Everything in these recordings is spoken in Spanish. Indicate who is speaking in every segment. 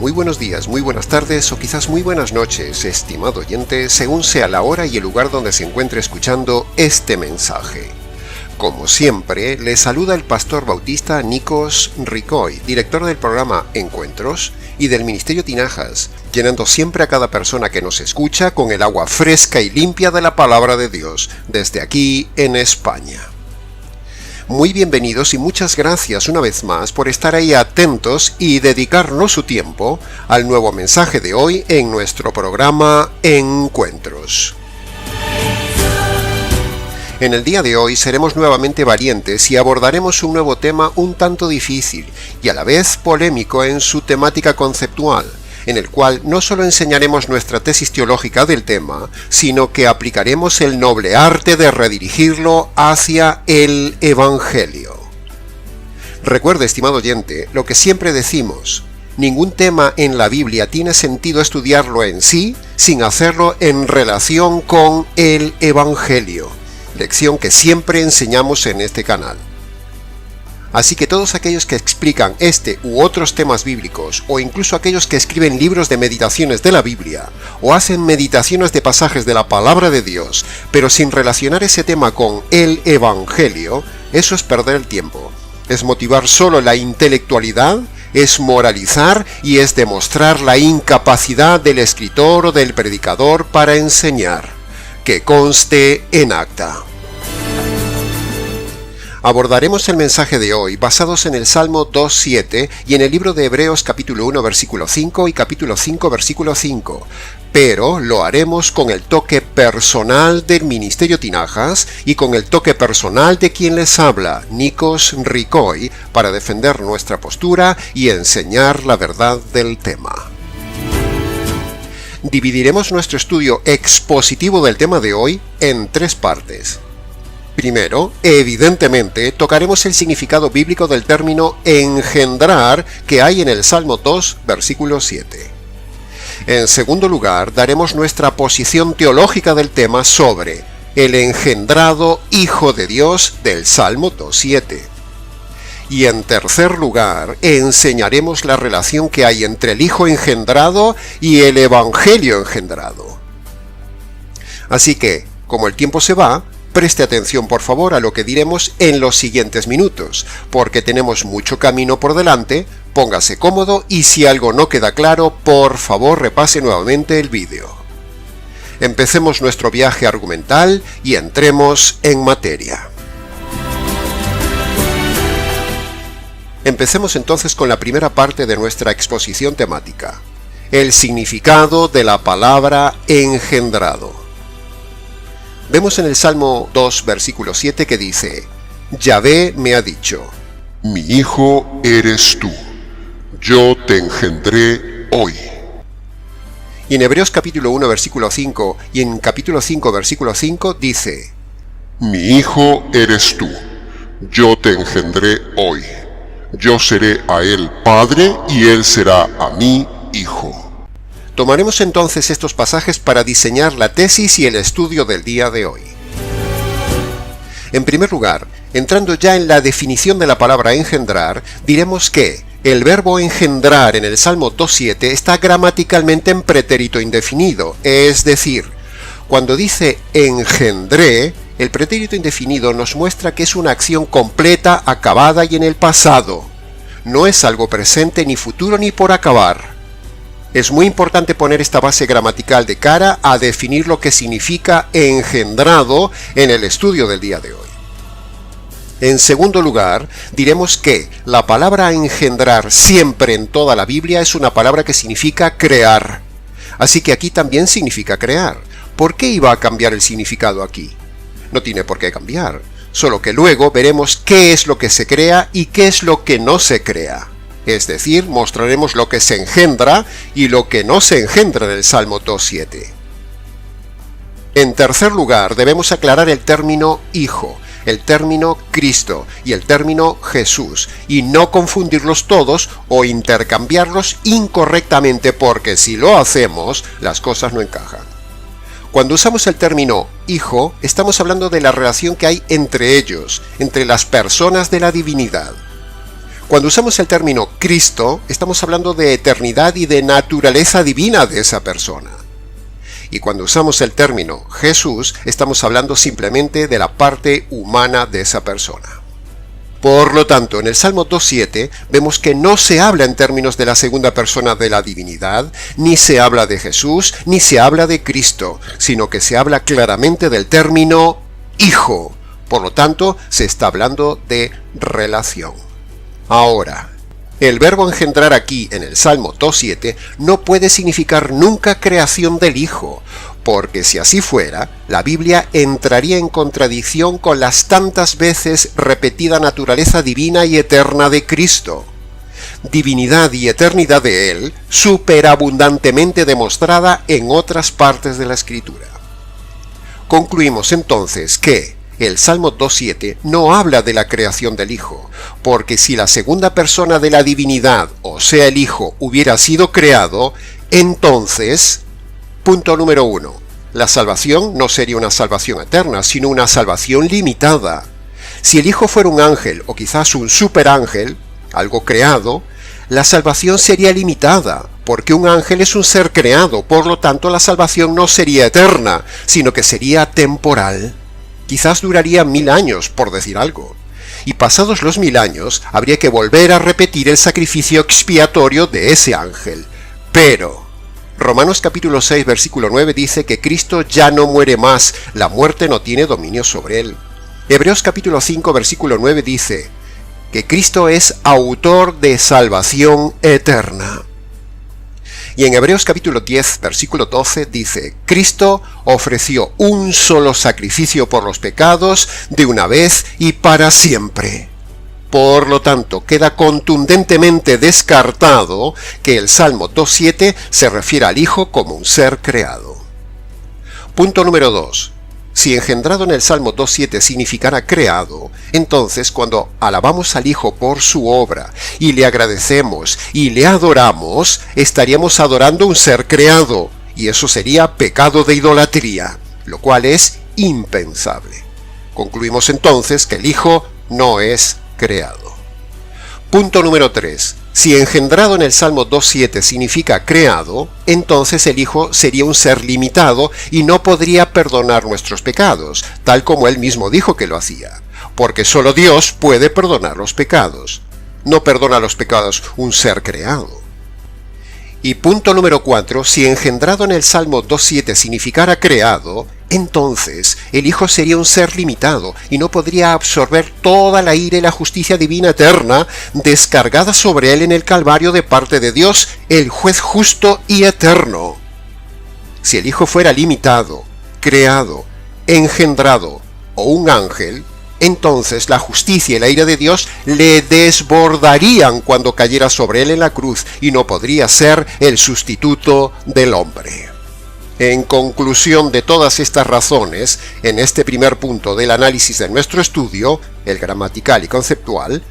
Speaker 1: muy buenos días, muy buenas tardes o quizás muy buenas noches, estimado oyente, según sea la hora y el lugar donde se encuentre escuchando este mensaje. Como siempre, le saluda el pastor bautista Nikos Ricoy, director del programa Encuentros y del Ministerio Tinajas, llenando siempre a cada persona que nos escucha con el agua fresca y limpia de la palabra de Dios, desde aquí en España. Muy bienvenidos y muchas gracias una vez más por estar ahí atentos y dedicarnos su tiempo al nuevo mensaje de hoy en nuestro programa Encuentros. En el día de hoy seremos nuevamente valientes y abordaremos un nuevo tema un tanto difícil y a la vez polémico en su temática conceptual, en el cual no solo enseñaremos nuestra tesis teológica del tema, sino que aplicaremos el noble arte de redirigirlo hacia el Evangelio. Recuerde, estimado oyente, lo que siempre decimos: ningún tema en la Biblia tiene sentido estudiarlo en sí sin hacerlo en relación con el Evangelio, lección que siempre enseñamos en este canal. Así que todos aquellos que explican este u otros temas bíblicos, o incluso aquellos que escriben libros de meditaciones de la Biblia, o hacen meditaciones de pasajes de la palabra de Dios, pero sin relacionar ese tema con el Evangelio, eso es perder el tiempo. Es motivar solo la intelectualidad, es moralizar y es demostrar la incapacidad del escritor o del predicador para enseñar. Que conste en acta. Abordaremos el mensaje de hoy basados en el Salmo 2.7 y en el libro de Hebreos capítulo 1 versículo 5 y capítulo 5 versículo 5, pero lo haremos con el toque personal del Ministerio Tinajas y con el toque personal de quien les habla, Nikos Ricoy, para defender nuestra postura y enseñar la verdad del tema. Dividiremos nuestro estudio expositivo del tema de hoy en tres partes. Primero, evidentemente, tocaremos el significado bíblico del término engendrar que hay en el Salmo 2, versículo 7. En segundo lugar, daremos nuestra posición teológica del tema sobre el engendrado Hijo de Dios del Salmo 2.7. Y en tercer lugar, enseñaremos la relación que hay entre el Hijo engendrado y el Evangelio engendrado. Así que, como el tiempo se va, preste atención por favor a lo que diremos en los siguientes minutos, porque tenemos mucho camino por delante. Póngase cómodo y si algo no queda claro, por favor repase nuevamente el vídeo. Empecemos nuestro viaje argumental y entremos en materia. Empecemos entonces con la primera parte de nuestra exposición temática, el significado de la palabra engendrado. Vemos en el Salmo 2, versículo 7 que dice: Yahvé me ha dicho, mi hijo eres tú, yo te engendré hoy. Y en Hebreos capítulo 1, versículo 5 y en capítulo 5, versículo 5 dice: mi hijo eres tú, yo te engendré hoy. Yo seré a él padre y él será a mí hijo. Tomaremos entonces estos pasajes para diseñar la tesis y el estudio del día de hoy. En primer lugar, entrando ya en la definición de la palabra engendrar, diremos que el verbo engendrar en el Salmo 2.7 está gramaticalmente en pretérito indefinido, es decir, cuando dice engendré, el pretérito indefinido nos muestra que es una acción completa, acabada y en el pasado. No es algo presente ni futuro ni por acabar. Es muy importante poner esta base gramatical de cara a definir lo que significa engendrado en el estudio del día de hoy. En segundo lugar, diremos que la palabra engendrar siempre en toda la Biblia es una palabra que significa crear. Así que aquí también significa crear. ¿Por qué iba a cambiar el significado aquí? No tiene por qué cambiar, solo que luego veremos qué es lo que se crea y qué es lo que no se crea. Es decir, mostraremos lo que se engendra y lo que no se engendra en el Salmo 2.7. En tercer lugar, debemos aclarar el término hijo, el término Cristo y el término Jesús, y no confundirlos todos o intercambiarlos incorrectamente, porque si lo hacemos, las cosas no encajan. Cuando usamos el término hijo, estamos hablando de la relación que hay entre ellos, entre las personas de la divinidad. Cuando usamos el término Cristo, estamos hablando de eternidad y de naturaleza divina de esa persona. Y cuando usamos el término Jesús, estamos hablando simplemente de la parte humana de esa persona. Por lo tanto, en el Salmo 2.7 vemos que no se habla en términos de la segunda persona de la divinidad, ni se habla de Jesús, ni se habla de Cristo, sino que se habla claramente del término Hijo. Por lo tanto, se está hablando de relación. Ahora, el verbo engendrar aquí en el Salmo 2.7 no puede significar nunca creación del Hijo, porque si así fuera, la Biblia entraría en contradicción con las tantas veces repetida naturaleza divina y eterna de Cristo. Divinidad y eternidad de Él, superabundantemente demostrada en otras partes de la Escritura. Concluimos entonces que el Salmo 2.7 no habla de la creación del Hijo, porque si la segunda persona de la divinidad, o sea el Hijo, hubiera sido creado, entonces, punto número 1, la salvación no sería una salvación eterna, sino una salvación limitada. Si el Hijo fuera un ángel, o quizás un superángel, algo creado, la salvación sería limitada, porque un ángel es un ser creado, por lo tanto la salvación no sería eterna, sino que sería temporal. Quizás duraría 1000 años, por decir algo. Y pasados los 1000 años, habría que volver a repetir el sacrificio expiatorio de ese ángel. Pero Romanos capítulo 6, versículo 9 dice que Cristo ya no muere más, la muerte no tiene dominio sobre él. Hebreos capítulo 5, versículo 9 dice que Cristo es autor de salvación eterna. Y en Hebreos capítulo 10, versículo 12 dice, Cristo ofreció un solo sacrificio por los pecados de una vez y para siempre. Por lo tanto, queda contundentemente descartado que el Salmo 2.7 se refiere al Hijo como un ser creado. Punto número 2. Si engendrado en el Salmo 2.7 significara creado, entonces cuando alabamos al Hijo por su obra y le agradecemos y le adoramos, estaríamos adorando un ser creado, y eso sería pecado de idolatría, lo cual es impensable. Concluimos entonces que el Hijo no es creado. Punto número 3. Si engendrado en el Salmo 2.7 significa creado, entonces el Hijo sería un ser limitado y no podría perdonar nuestros pecados, tal como él mismo dijo que lo hacía, porque solo Dios puede perdonar los pecados. No perdona los pecados un ser creado. Y punto número 4, si engendrado en el Salmo 2.7 significara creado, entonces el Hijo sería un ser limitado y no podría absorber toda la ira y la justicia divina eterna descargada sobre él en el Calvario de parte de Dios, el juez justo y eterno. Si el Hijo fuera limitado, creado, engendrado o un ángel, entonces la justicia y la ira de Dios le desbordarían cuando cayera sobre él en la cruz y no podría ser el sustituto del hombre. En conclusión de todas estas razones, en este primer punto del análisis de nuestro estudio, el gramatical y conceptual,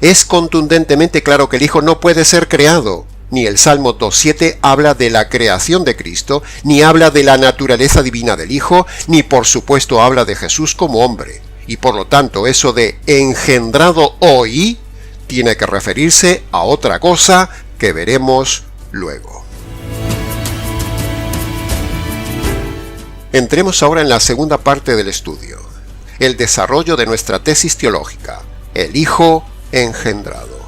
Speaker 1: es contundentemente claro que el Hijo no puede ser creado. Ni el Salmo 2.7 habla de la creación de Cristo, ni habla de la naturaleza divina del Hijo, ni por supuesto habla de Jesús como hombre. Y por lo tanto eso de engendrado hoy tiene que referirse a otra cosa que veremos luego. Entremos ahora en la segunda parte del estudio, el desarrollo de nuestra tesis teológica, el Hijo engendrado.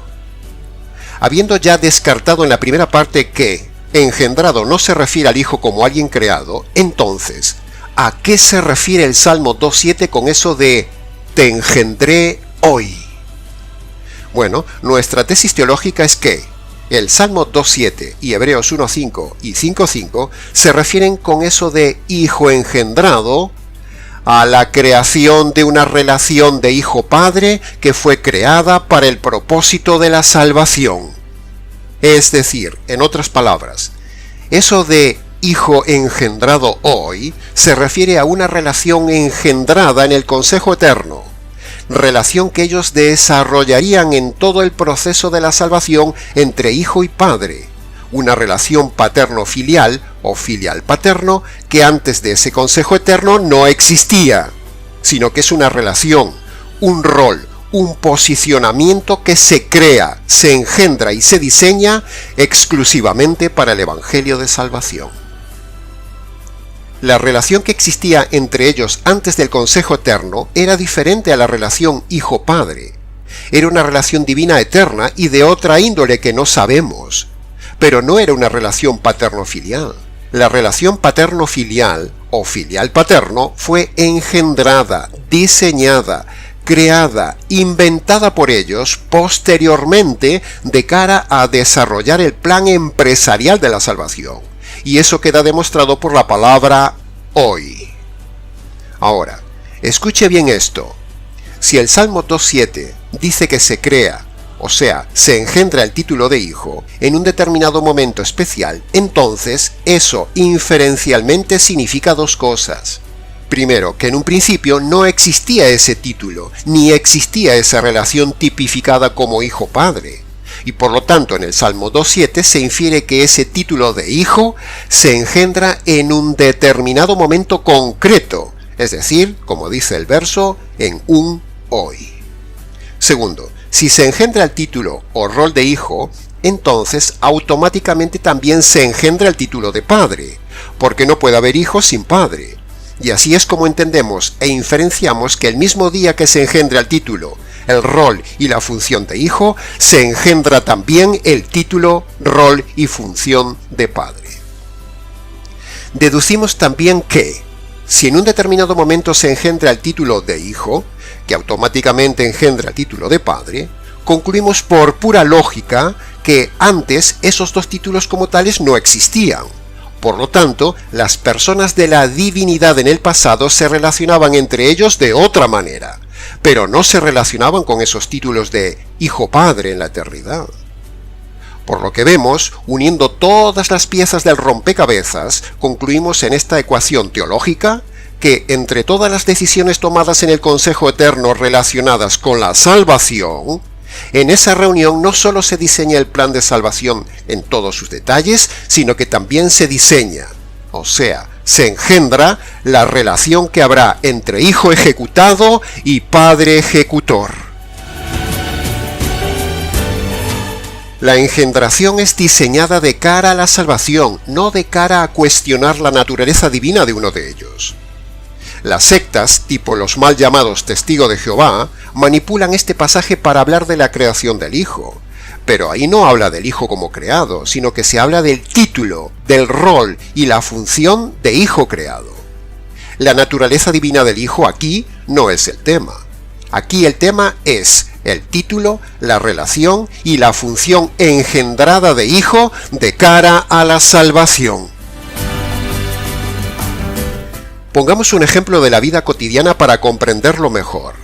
Speaker 1: Habiendo ya descartado en la primera parte que engendrado no se refiere al Hijo como alguien creado, entonces, ¿a qué se refiere el Salmo 2.7 con eso de te engendré hoy? Bueno, nuestra tesis teológica es que el Salmo 2.7 y Hebreos 1.5 y 5.5 se refieren con eso de hijo engendrado a la creación de una relación de hijo-padre que fue creada para el propósito de la salvación. Es decir, en otras palabras, eso de hijo engendrado hoy se refiere a una relación engendrada en el consejo eterno, relación que ellos desarrollarían en todo el proceso de la salvación entre hijo y padre, una relación paterno-filial o filial-paterno que antes de ese consejo eterno no existía, sino que es una relación, un rol, un posicionamiento que se crea, se engendra y se diseña exclusivamente para el Evangelio de Salvación. La relación que existía entre ellos antes del consejo eterno era diferente a la relación hijo-padre. Era una relación divina eterna y de otra índole que no sabemos, pero no era una relación paterno-filial. La relación paterno-filial o filial-paterno fue engendrada, diseñada, creada, inventada por ellos posteriormente de cara a desarrollar el plan empresarial de la salvación. Y eso queda demostrado por la palabra hoy. Ahora, escuche bien esto. Si el Salmo 2.7 dice que se crea, o sea, se engendra el título de hijo, en un determinado momento especial, entonces eso inferencialmente significa dos cosas. Primero, que en un principio no existía ese título, ni existía esa relación tipificada como hijo-padre. Y por lo tanto, en el Salmo 2.7 se infiere que ese título de hijo se engendra en un determinado momento concreto, es decir, como dice el verso, en un hoy. Segundo, si se engendra el título o rol de hijo, entonces automáticamente también se engendra el título de padre, porque no puede haber hijo sin padre. Y así es como entendemos e inferenciamos que el mismo día que se engendra el título, el rol y la función de hijo, se engendra también el título, rol y función de padre. Deducimos también que, si en un determinado momento se engendra el título de hijo, que automáticamente engendra el título de padre, concluimos por pura lógica que antes esos dos títulos como tales no existían. Por lo tanto, las personas de la divinidad en el pasado se relacionaban entre ellos de otra manera, pero no se relacionaban con esos títulos de hijo-padre en la eternidad. Por lo que vemos, uniendo todas las piezas del rompecabezas, concluimos en esta ecuación teológica que entre todas las decisiones tomadas en el Consejo Eterno relacionadas con la salvación, en esa reunión no solo se diseña el plan de salvación en todos sus detalles, sino que también se diseña, o sea, se engendra la relación que habrá entre hijo ejecutado y padre ejecutor. La engendración es diseñada de cara a la salvación, no de cara a cuestionar la naturaleza divina de uno de ellos. Las sectas, tipo los mal llamados Testigos de Jehová, manipulan este pasaje para hablar de la creación del Hijo. Pero ahí no habla del Hijo como creado, sino que se habla del título, del rol y la función de Hijo creado. La naturaleza divina del Hijo aquí no es el tema. Aquí el tema es el título, la relación y la función engendrada de Hijo de cara a la salvación. Pongamos un ejemplo de la vida cotidiana para comprenderlo mejor.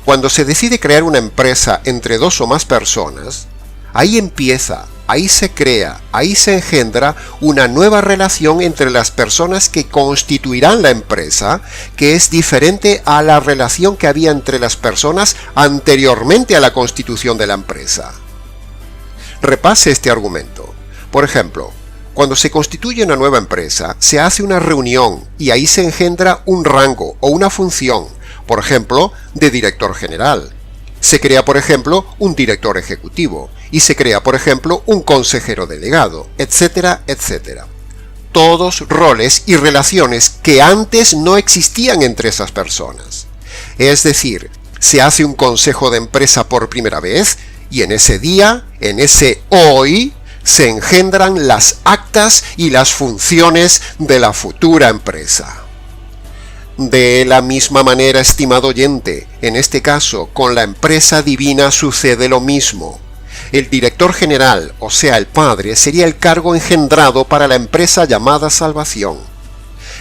Speaker 1: Cuando se decide crear una empresa entre dos o más personas, ahí empieza, ahí se crea, ahí se engendra una nueva relación entre las personas que constituirán la empresa, que es diferente a la relación que había entre las personas anteriormente a la constitución de la empresa. Repase este argumento. Por ejemplo, cuando se constituye una nueva empresa, se hace una reunión y ahí se engendra un rango o una función, por ejemplo, de director general. Se crea, por ejemplo, un director ejecutivo y se crea, por ejemplo, un consejero delegado, etcétera, etcétera. Todos roles y relaciones que antes no existían entre esas personas. Es decir, se hace un consejo de empresa por primera vez y en ese día, en ese hoy, se engendran las actas y las funciones de la futura empresa. De la misma manera, estimado oyente, en este caso, con la empresa divina sucede lo mismo. El director general, o sea el padre, sería el cargo engendrado para la empresa llamada salvación.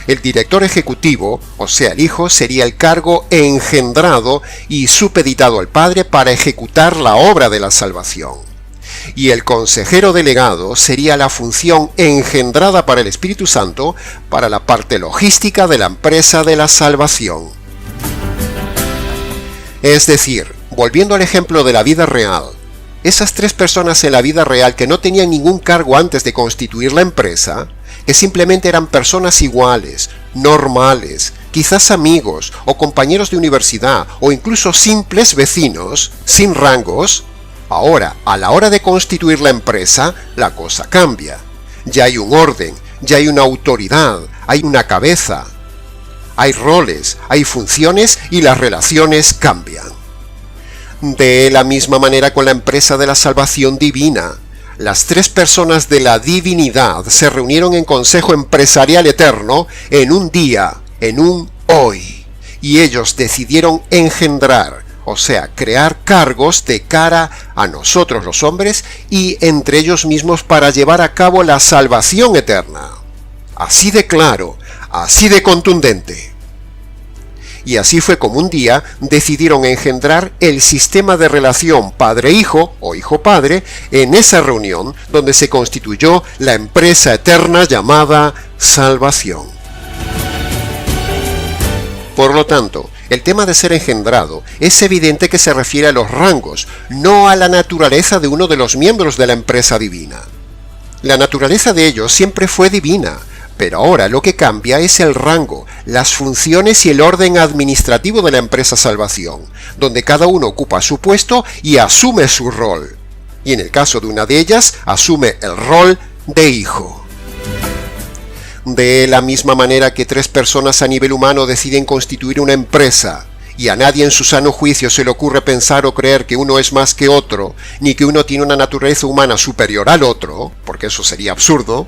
Speaker 1: El director ejecutivo, o sea el hijo, sería el cargo engendrado y supeditado al padre para ejecutar la obra de la salvación. Y el consejero delegado sería la función engendrada para el Espíritu Santo para la parte logística de la empresa de la salvación. Es decir, volviendo al ejemplo de la vida real, esas tres personas en la vida real que no tenían ningún cargo antes de constituir la empresa, que simplemente eran personas iguales, normales, quizás amigos o compañeros de universidad o incluso simples vecinos, sin rangos, ahora, a la hora de constituir la empresa, la cosa cambia. Ya hay un orden, ya hay una autoridad, hay una cabeza, hay roles, hay funciones y las relaciones cambian. De la misma manera con la empresa de la salvación divina. Las tres personas de la divinidad se reunieron en consejo empresarial eterno en un día, en un hoy, y ellos decidieron engendrar, o sea, crear cargos de cara a nosotros los hombres y entre ellos mismos para llevar a cabo la salvación eterna. Así de claro, así de contundente. Y así fue como un día decidieron engendrar el sistema de relación padre-hijo o hijo-padre en esa reunión donde se constituyó la empresa eterna llamada salvación. Por lo tanto, el tema de ser engendrado es evidente que se refiere a los rangos, no a la naturaleza de uno de los miembros de la empresa divina. La naturaleza de ellos siempre fue divina, pero ahora lo que cambia es el rango, las funciones y el orden administrativo de la empresa salvación, donde cada uno ocupa su puesto y asume su rol. Y en el caso de una de ellas, asume el rol de hijo. De la misma manera que tres personas a nivel humano deciden constituir una empresa, y a nadie en su sano juicio se le ocurre pensar o creer que uno es más que otro, ni que uno tiene una naturaleza humana superior al otro, porque eso sería absurdo,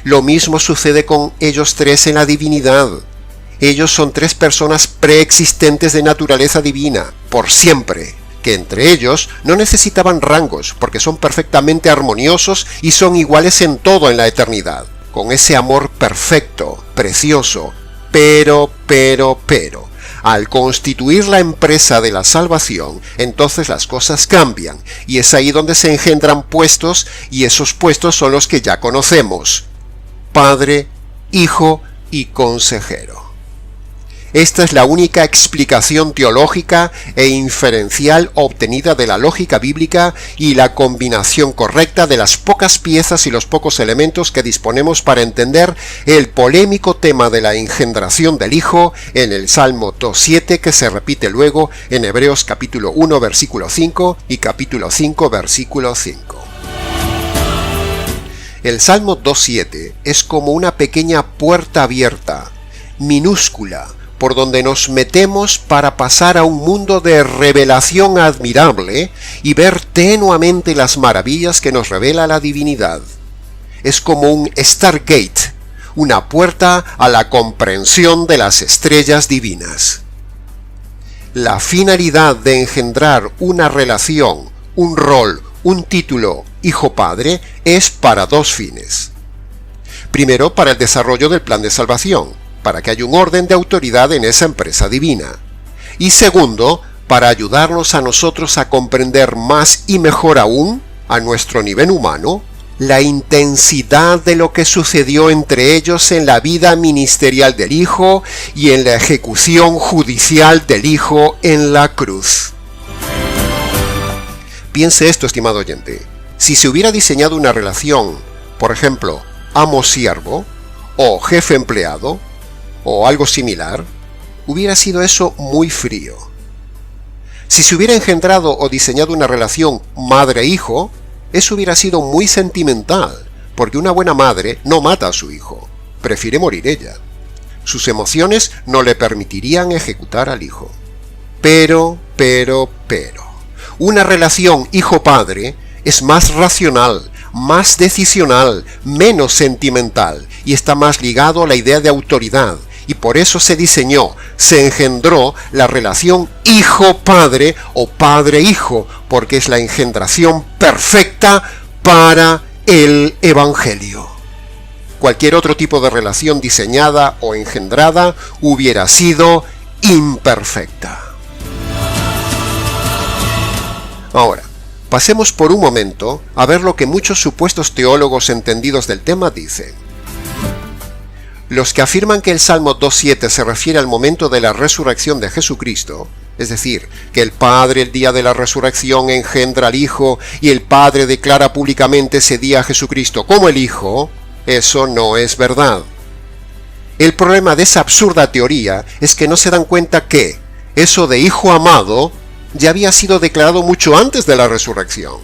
Speaker 1: lo mismo sucede con ellos tres en la divinidad. Ellos son tres personas preexistentes de naturaleza divina, por siempre, que entre ellos no necesitaban rangos, porque son perfectamente armoniosos y son iguales en todo en la eternidad, con ese amor perfecto, precioso, pero, al constituir la empresa de la salvación, entonces las cosas cambian, y es ahí donde se engendran puestos, y esos puestos son los que ya conocemos: Padre, Hijo y Consejero. Esta es la única explicación teológica e inferencial obtenida de la lógica bíblica y la combinación correcta de las pocas piezas y los pocos elementos que disponemos para entender el polémico tema de la engendración del Hijo en el Salmo 2.7, que se repite luego en Hebreos capítulo 1 versículo 5 y capítulo 5 versículo 5. El Salmo 2.7 es como una pequeña puerta abierta, minúscula, por donde nos metemos para pasar a un mundo de revelación admirable y ver tenuamente las maravillas que nos revela la divinidad. Es como un Stargate, una puerta a la comprensión de las estrellas divinas. La finalidad de engendrar una relación, un rol, un título hijo-padre es para dos fines. Primero, para el desarrollo del plan de salvación, para que haya un orden de autoridad en esa empresa divina. Y segundo, para ayudarnos a nosotros a comprender más y mejor aún, a nuestro nivel humano, la intensidad de lo que sucedió entre ellos en la vida ministerial del Hijo y en la ejecución judicial del Hijo en la cruz. Piense esto, estimado oyente. Si se hubiera diseñado una relación, por ejemplo, amo-siervo, o jefe-empleado, o algo similar, hubiera sido eso muy frío. Si se hubiera engendrado o diseñado una relación madre-hijo, eso hubiera sido muy sentimental, porque una buena madre no mata a su hijo, prefiere morir ella. Sus emociones no le permitirían ejecutar al hijo. Pero, una relación hijo-padre es más racional, más decisional, menos sentimental, y está más ligado a la idea de autoridad, y por eso se diseñó, se engendró la relación hijo-padre o padre-hijo, porque es la engendración perfecta para el Evangelio. Cualquier otro tipo de relación diseñada o engendrada hubiera sido imperfecta. Ahora, pasemos por un momento a ver lo que muchos supuestos teólogos entendidos del tema dicen. Los que afirman que el Salmo 2.7 se refiere al momento de la resurrección de Jesucristo, es decir, que el Padre el día de la resurrección engendra al Hijo y el Padre declara públicamente ese día a Jesucristo como el Hijo, eso no es verdad. El problema de esa absurda teoría es que no se dan cuenta que eso de hijo amado ya había sido declarado mucho antes de la resurrección.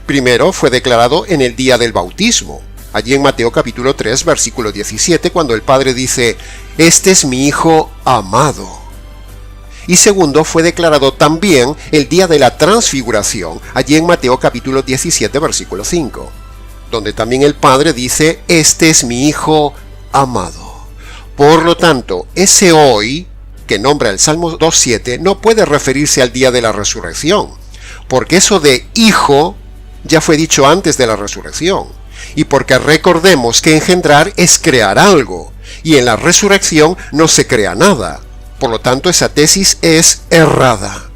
Speaker 1: Primero fue declarado en el día del bautismo, allí en Mateo capítulo 3, versículo 17, cuando el Padre dice, «Este es mi Hijo amado». Y segundo fue declarado también el día de la transfiguración, allí en Mateo capítulo 17, versículo 5, donde también el Padre dice, «Este es mi Hijo amado». Por lo tanto, ese hoy, que nombra el Salmo 2.7, no puede referirse al día de la resurrección, porque eso de hijo ya fue dicho antes de la resurrección, y porque recordemos que engendrar es crear algo, y en la resurrección no se crea nada. Por lo tanto, esa tesis es errada.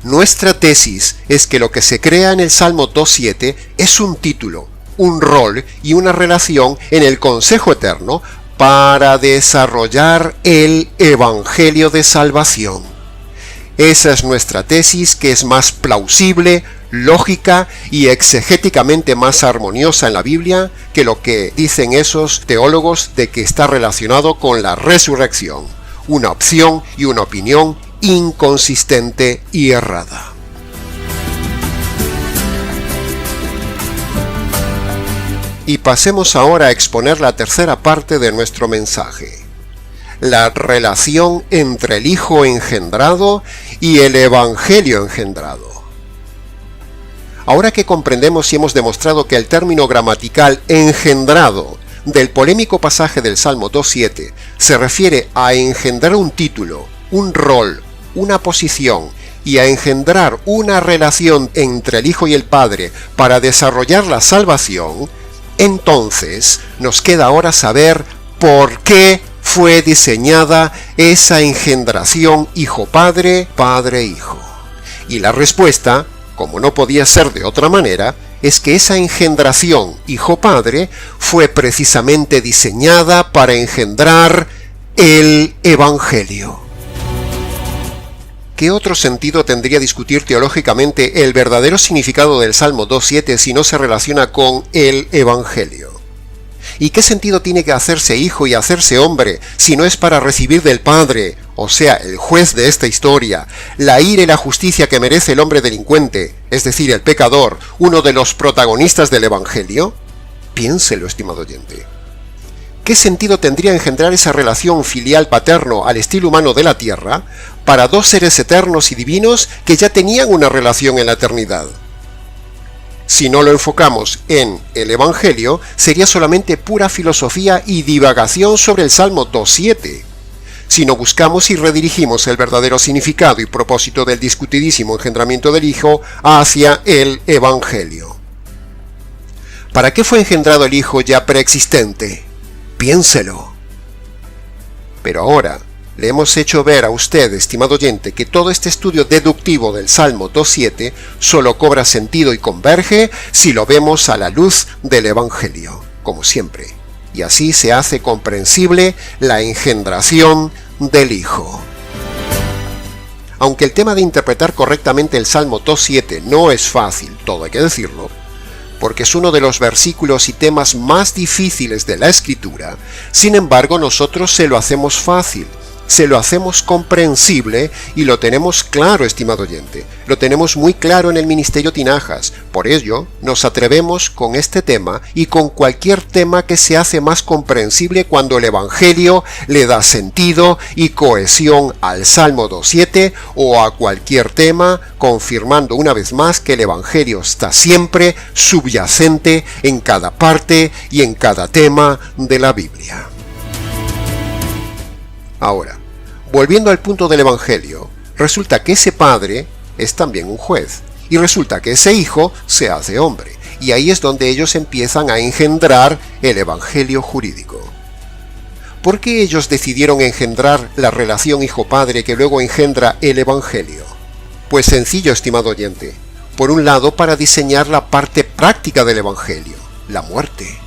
Speaker 1: Nuestra tesis es que lo que se crea en el Salmo 2.7 es un título, un rol y una relación en el consejo eterno para desarrollar el Evangelio de Salvación. Esa es nuestra tesis, que es más plausible, lógica y exegéticamente más armoniosa en la Biblia que lo que dicen esos teólogos de que está relacionado con la resurrección, una opción y una opinión inconsistente y errada. Y pasemos ahora a exponer la tercera parte de nuestro mensaje: la relación entre el Hijo engendrado y el Evangelio engendrado. Ahora que comprendemos y hemos demostrado que el término gramatical engendrado del polémico pasaje del Salmo 2.7 se refiere a engendrar un título, un rol, una posición y a engendrar una relación entre el Hijo y el Padre para desarrollar la salvación, entonces nos queda ahora saber por qué fue diseñada esa engendración hijo-padre, padre-hijo. Y la respuesta, como no podía ser de otra manera, es que esa engendración hijo-padre fue precisamente diseñada para engendrar el Evangelio. ¿Qué otro sentido tendría discutir teológicamente el verdadero significado del Salmo 2.7 si no se relaciona con el Evangelio? ¿Y qué sentido tiene que hacerse hijo y hacerse hombre si no es para recibir del Padre, o sea, el juez de esta historia, la ira y la justicia que merece el hombre delincuente, es decir, el pecador, uno de los protagonistas del Evangelio? Piénselo, estimado oyente. ¿Qué sentido tendría engendrar esa relación filial paterno al estilo humano de la tierra para dos seres eternos y divinos que ya tenían una relación en la eternidad? Si no lo enfocamos en el Evangelio, sería solamente pura filosofía y divagación sobre el Salmo 2.7. Si no buscamos y redirigimos el verdadero significado y propósito del discutidísimo engendramiento del Hijo hacia el Evangelio. ¿Para qué fue engendrado el Hijo ya preexistente? Piénselo. Pero ahora le hemos hecho ver a usted, estimado oyente, que todo este estudio deductivo del Salmo 2.7 solo cobra sentido y converge si lo vemos a la luz del Evangelio, como siempre. Y así se hace comprensible la engendración del Hijo. Aunque el tema de interpretar correctamente el Salmo 2.7 no es fácil, todo hay que decirlo, porque es uno de los versículos y temas más difíciles de la Escritura, sin embargo nosotros se lo hacemos fácil, se lo hacemos comprensible y lo tenemos claro, estimado oyente. Lo tenemos muy claro en el Ministerio Tinajas. Por ello, nos atrevemos con este tema y con cualquier tema que se hace más comprensible cuando el Evangelio le da sentido y cohesión al Salmo 2.7 o a cualquier tema, confirmando una vez más que el Evangelio está siempre subyacente en cada parte y en cada tema de la Biblia. Ahora, volviendo al punto del Evangelio, resulta que ese padre es también un juez, y resulta que ese hijo se hace hombre, y ahí es donde ellos empiezan a engendrar el Evangelio jurídico. ¿Por qué ellos decidieron engendrar la relación hijo-padre que luego engendra el Evangelio? Pues sencillo, estimado oyente. Por un lado, para diseñar la parte práctica del Evangelio, la muerte.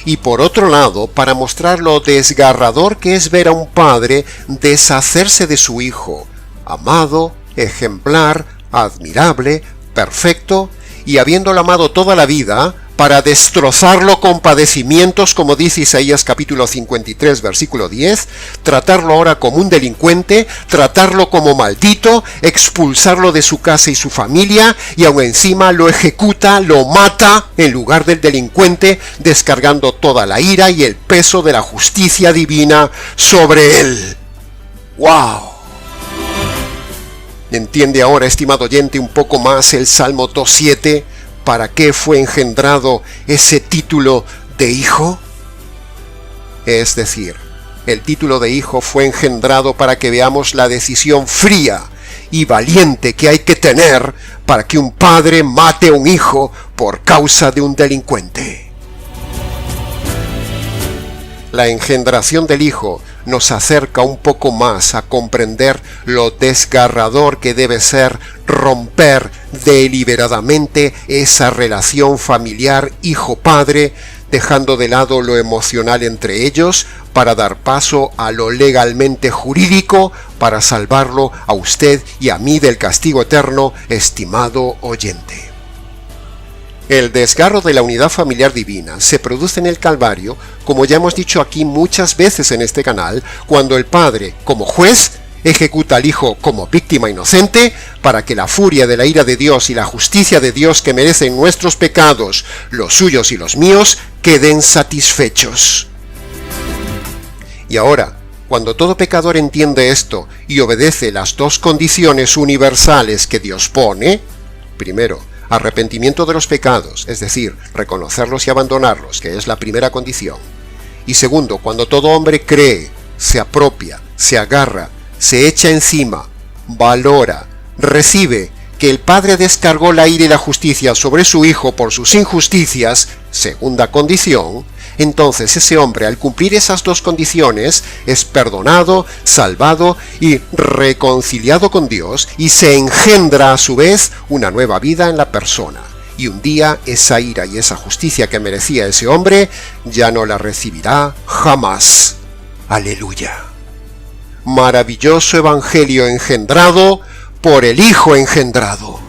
Speaker 1: Y por otro lado, para mostrar lo desgarrador que es ver a un padre deshacerse de su hijo, amado, ejemplar, admirable, perfecto, y habiéndolo amado toda la vida, para destrozarlo con padecimientos, como dice Isaías capítulo 53, versículo 10, tratarlo ahora como un delincuente, tratarlo como maldito, expulsarlo de su casa y su familia, y aún encima lo ejecuta, lo mata en lugar del delincuente, descargando toda la ira y el peso de la justicia divina sobre él. ¡Wow! ¿Entiende ahora, estimado oyente, un poco más el Salmo 2.7? ¿Para qué fue engendrado ese título de hijo? Es decir, el título de hijo fue engendrado para que veamos la decisión fría y valiente que hay que tener para que un padre mate a un hijo por causa de un delincuente. La engendración del hijo nos acerca un poco más a comprender lo desgarrador que debe ser romper deliberadamente esa relación familiar hijo-padre, dejando de lado lo emocional entre ellos para dar paso a lo legalmente jurídico para salvarlo a usted y a mí del castigo eterno, estimado oyente. El desgarro de la unidad familiar divina se produce en el Calvario, como ya hemos dicho aquí muchas veces en este canal, cuando el Padre, como juez, ejecuta al Hijo como víctima inocente para que la furia de la ira de Dios y la justicia de Dios que merecen nuestros pecados, los suyos y los míos, queden satisfechos. Y ahora, cuando todo pecador entiende esto y obedece las dos condiciones universales que Dios pone, primero, arrepentimiento de los pecados, es decir, reconocerlos y abandonarlos, que es la primera condición. Y segundo, cuando todo hombre cree, se apropia, se agarra, se echa encima, valora, recibe que el Padre descargó la ira y la justicia sobre su Hijo por sus injusticias, segunda condición, entonces ese hombre, al cumplir esas dos condiciones, es perdonado, salvado y reconciliado con Dios, y se engendra a su vez una nueva vida en la persona. Y un día esa ira y esa justicia que merecía ese hombre ya no la recibirá jamás. ¡Aleluya! Maravilloso evangelio engendrado por el Hijo engendrado.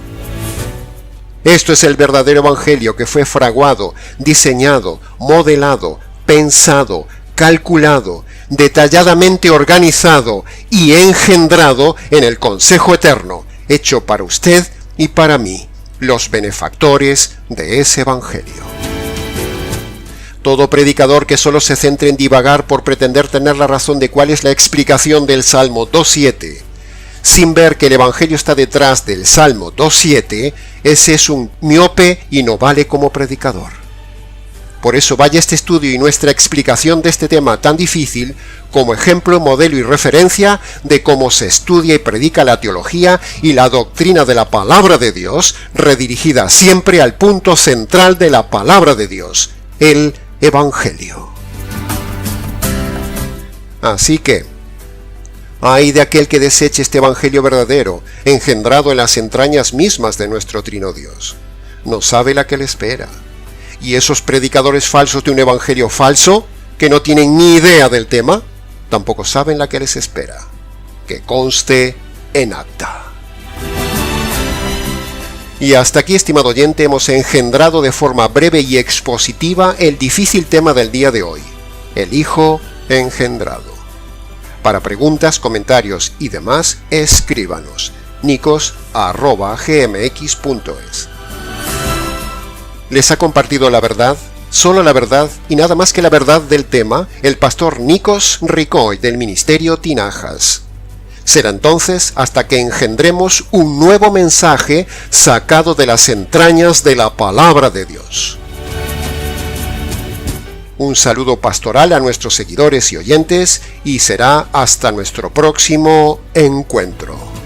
Speaker 1: Esto es el verdadero evangelio que fue fraguado, diseñado, modelado, pensado, calculado, detalladamente organizado y engendrado en el consejo eterno, hecho para usted y para mí, los benefactores de ese evangelio. Todo predicador que solo se centre en divagar por pretender tener la razón de cuál es la explicación del Salmo 2.7, sin ver que el Evangelio está detrás del Salmo 2.7, ese es un miope y no vale como predicador. Por eso vaya este estudio y nuestra explicación de este tema tan difícil como ejemplo, modelo y referencia de cómo se estudia y predica la teología y la doctrina de la palabra de Dios, redirigida siempre al punto central de la palabra de Dios, el Evangelio. Así que, ay de aquel que deseche este evangelio verdadero, engendrado en las entrañas mismas de nuestro Trino Dios. No sabe la que le espera. Y esos predicadores falsos de un evangelio falso, que no tienen ni idea del tema, tampoco saben la que les espera. Que conste en acta. Y hasta aquí, estimado oyente, hemos engendrado de forma breve y expositiva el difícil tema del día de hoy, el Hijo engendrado. Para preguntas, comentarios y demás, escríbanos nicos@gmx.es. Les ha compartido la verdad, solo la verdad y nada más que la verdad del tema, el pastor Nicos Ricoy del Ministerio Tinajas. Será entonces hasta que engendremos un nuevo mensaje sacado de las entrañas de la palabra de Dios. Un saludo pastoral a nuestros seguidores y oyentes y será hasta nuestro próximo encuentro.